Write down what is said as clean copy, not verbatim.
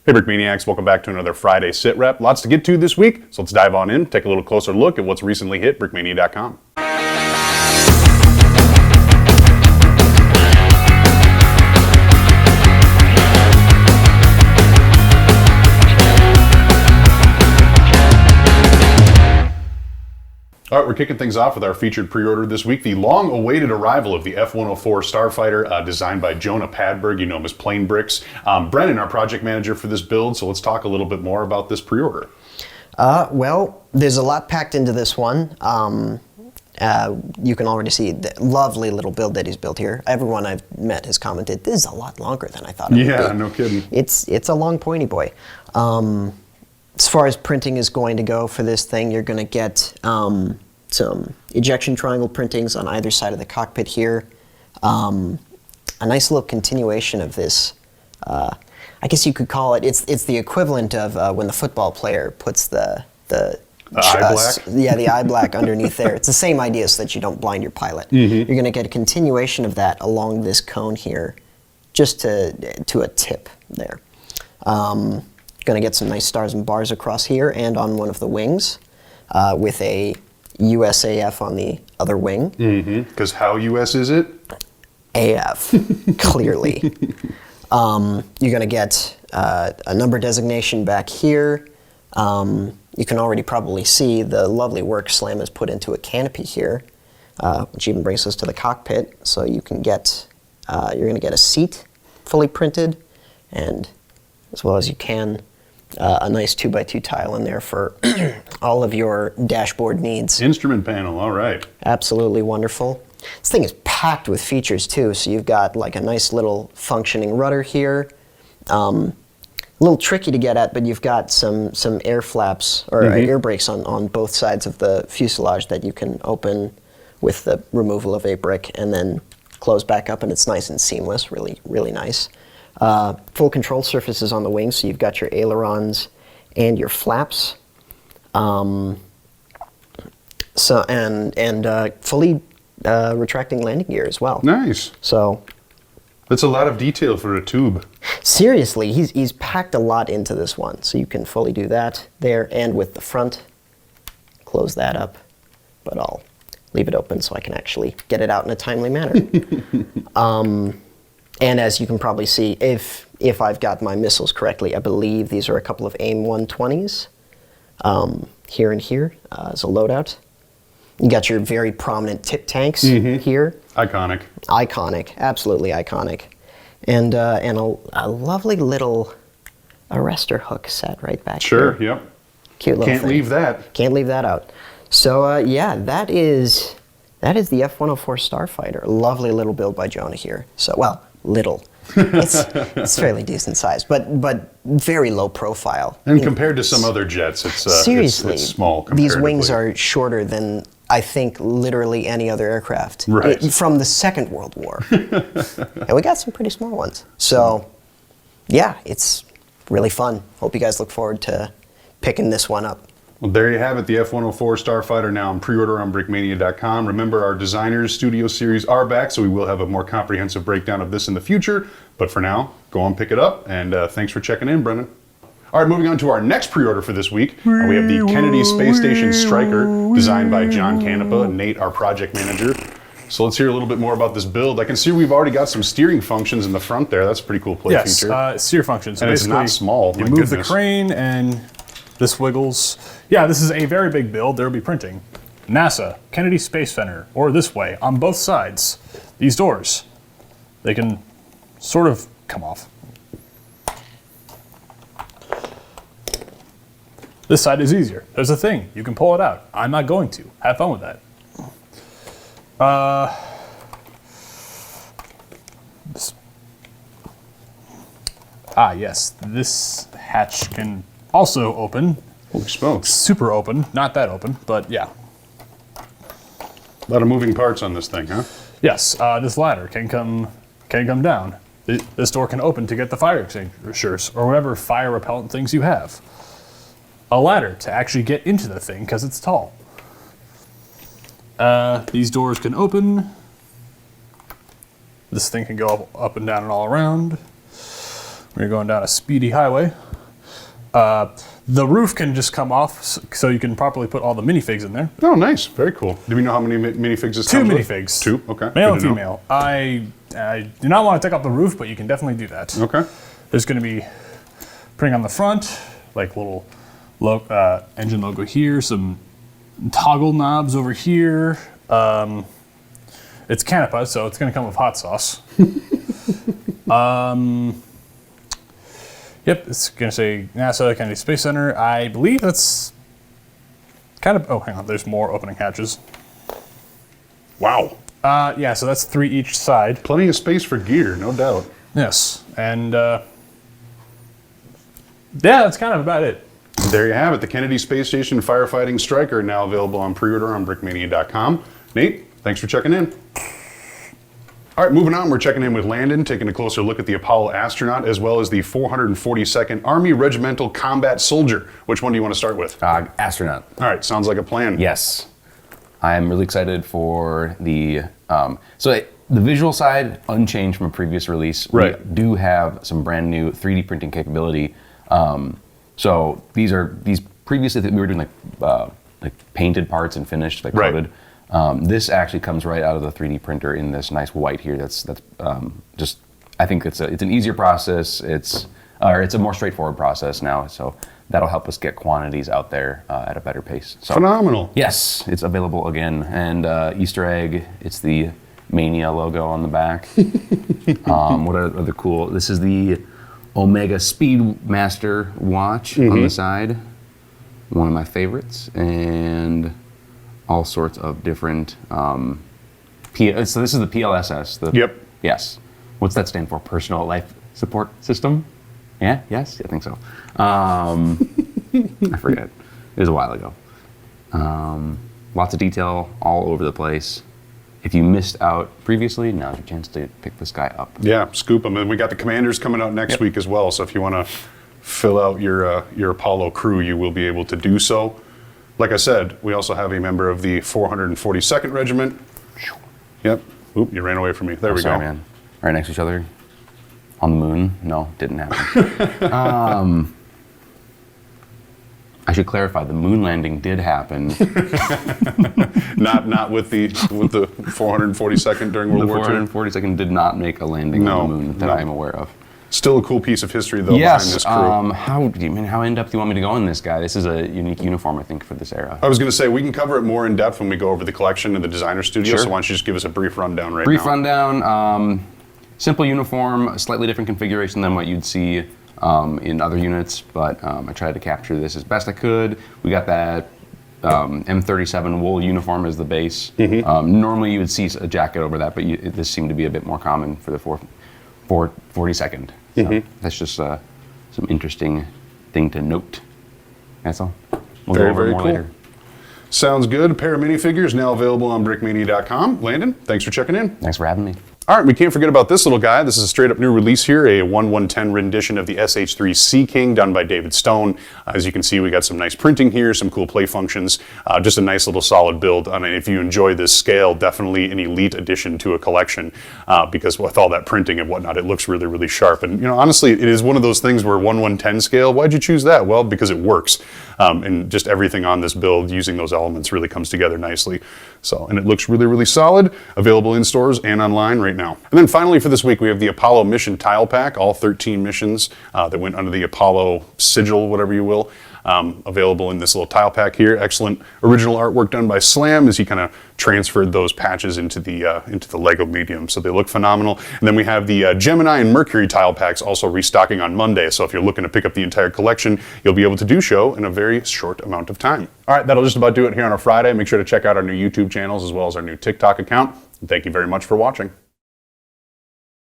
Hey Brickmaniacs, welcome back to another Friday Sit Rep. Lots to get to this week, so let's dive on in, take a little closer look at what's recently hit Brickmania.com. All right, we're kicking things off with our featured pre-order this week, the long-awaited arrival of the F-104 Starfighter, designed by Jonah Padberg. You know him as Plain Bricks. Brennan, our project manager for this build, so let's talk a little bit more about this pre-order. Well, there's a lot packed into this one. You can already see the lovely little build that he's built here. Everyone I've met has commented, this is a lot longer than I thought it would be. Yeah, no kidding. It's a long pointy boy. As far as printing is going to go for this thing, you're going to get some ejection triangle printings on either side of the cockpit here. A nice little continuation of this. I guess you could call it, it's the equivalent of when the football player puts the eye black? Yeah, the eye black underneath there. It's the same idea so that you don't blind your pilot. You're going to get a continuation of that along this cone here, just to a tip there. Going to get some nice stars and bars across here and on one of the wings, with a USAF on the other wing. Because how US is it? AF, clearly. You're going to get a number designation back here. You can already probably see the lovely work Slam has put into a canopy here, which even brings us to the cockpit. So you can get, you're going to get a seat fully printed, and as well as you can, a nice 2x2 tile in there for all of your dashboard needs. Instrument panel, all right. Absolutely wonderful. This thing is packed with features too, so you've got like a nice little functioning rudder here. A little tricky to get at, but you've got some air flaps or air brakes on both sides of the fuselage that you can open with the removal of a brick and then close back up, and it's nice and seamless, really, really nice. Full control surfaces on the wings, so you've got your ailerons and your flaps. Fully retracting landing gear as well. Nice. So that's a lot of detail for a tube. Seriously, he's packed a lot into this one, so you can fully do that there and with the front. Close that up, but I'll leave it open so I can actually get it out in a timely manner. And as you can probably see, if I've got my missiles correctly, I believe these are a couple of AIM 120s here and here as a loadout. You got your very prominent tip tanks here. Iconic. Iconic, absolutely iconic. And a lovely little arrestor hook set right back here. Sure, yep. Cute little Can't thing. leave that. Can't leave that out. So yeah, that is the F-104 Starfighter. Lovely little build by Jonah here. So, well, little. It's fairly decent size, but very low profile. And compared to some other jets, seriously, it's small. These wings are shorter than I think literally any other aircraft from the Second World War. And we got some pretty small ones. So yeah, it's really fun. Hope you guys look forward to picking this one up. Well, there you have it, the F-104 Starfighter now in pre-order on Brickmania.com. Remember, our Designers Studio Series are back, so we will have a more comprehensive breakdown of this in the future. But for now, go on, pick it up, and thanks for checking in, Brennan. All right, moving on to our next pre-order for this week. We have the Kennedy Space Station Striker, designed by John Canepa and Nate, our project manager. So let's hear a little bit more about this build. I can see we've already got some steering functions in the front there. That's a pretty cool play feature. Yes, steer functions. So and it's not small. You move the crane and this wiggles. Yeah, this is a very big build. There will be printing. NASA, Kennedy Space Center, or this way, on both sides. These doors, they can sort of come off. This side is easier. There's a thing. You can pull it out. I'm not going to. Have fun with that. Yes. This hatch can also open. Holy smokes. Super open. Not that open, but yeah. A lot of moving parts on this thing, huh? Yes. This ladder can come down. This door can open to get the fire extinguishers or whatever fire repellent things you have. A ladder to actually get into the thing because it's tall. These doors can open. This thing can go up and down and all around. We're going down a speedy highway. The roof can just come off, so you can properly put all the minifigs in there. Oh, nice. Very cool. Do we know how many minifigs this Two comes with? minifigs. Two? Okay. Male Good and to know. female. I do not want to take off the roof, but you can definitely do that. Okay. There's going to be printing on the front, like little engine logo here, some toggle knobs over here. It's Canapa, so it's going to come with hot sauce. Yep, it's going to say NASA Kennedy Space Center. I believe that's kind of... Oh, hang on. There's more opening hatches. Wow. Yeah, so that's 3 each side. Plenty of space for gear, no doubt. Yes, and yeah, that's kind of about it. There you have it. The Kennedy Space Station Firefighting Striker, now available on pre-order on Brickmania.com. Nate, thanks for checking in. All right, moving on, we're checking in with Landon, taking a closer look at the Apollo astronaut, as well as the 442nd Army Regimental Combat Soldier. Which one do you want to start with? Astronaut. All right, sounds like a plan. Yes. I'm really excited for the... the visual side, unchanged from a previous release. Right. We do have some brand new 3D printing capability. So these previously that we were doing like painted parts and finished, like Right. coated. This actually comes right out of the 3D printer in this nice white here. That's just, I think it's an easier process. It's a more straightforward process now. So that'll help us get quantities out there at a better pace. So Phenomenal. yes, it's available again. And Easter egg, it's the Mania logo on the back. What are other cool? This is the Omega Speedmaster watch on the side. One of my favorites. And all sorts of different. So this is the PLSS. Yep. Yes. What's that stand for? Personal Life Support System? Yeah. Yes. I think so. I forget. It was a while ago. Lots of detail all over the place. If you missed out previously, now's your chance to pick this guy up. Yeah, scoop them. And we got the Commanders coming out next week as well. So if you want to fill out your Apollo crew, you will be able to do so. Like I said, we also have a member of the 442nd Regiment. Yep. Oop, you ran away from me. There we Sorry, go. man. Right next to each other. On the moon? No, didn't happen. I should clarify, the moon landing did happen. Not with the 442nd during World The War II. 442nd did not make a landing on the moon that I am aware of. Still a cool piece of history though behind Yes. this crew. How in depth do you want me to go in this guy? This is a unique uniform, I think, for this era. I was going to say we can cover it more in depth when we go over the collection in the designer studio. Sure. So why don't you just give us a brief rundown right now? Brief rundown. Simple uniform, a slightly different configuration than what you'd see in other units, but I tried to capture this as best I could. We got that M37 wool uniform as the base. Normally you would see a jacket over that, but this seemed to be a bit more common for the 442nd. So that's just some interesting thing to note. That's all. We'll Very, go over very more cool. later. Sounds good. A pair of minifigures now available on Brickmania.com. Landon, thanks for checking in. Thanks for having me. All right, we can't forget about this little guy. This is a straight up new release here, a 1/110 rendition of the SH-3 Sea King done by David Stone. As you can see, we got some nice printing here, some cool play functions, just a nice little solid build. I mean, if you enjoy this scale, definitely an elite addition to a collection because with all that printing and whatnot, it looks really, really sharp. And you know, honestly, it is one of those things where 1/110 scale, why'd you choose that? Well, because it works. And just everything on this build using those elements really comes together nicely. So, and it looks really, really solid, available in stores and online right now. And then finally for this week, we have the Apollo Mission Tile Pack, all 13 missions that went under the Apollo sigil, whatever you will, available in this little tile pack here. Excellent original artwork done by Slam as he kind of transferred those patches into the Lego medium. So they look phenomenal. And then we have the Gemini and Mercury tile packs also restocking on Monday. So if you're looking to pick up the entire collection, you'll be able to do so in a very short amount of time. All right, that'll just about do it here on a Friday. Make sure to check out our new YouTube channels as well as our new TikTok account. And thank you very much for watching.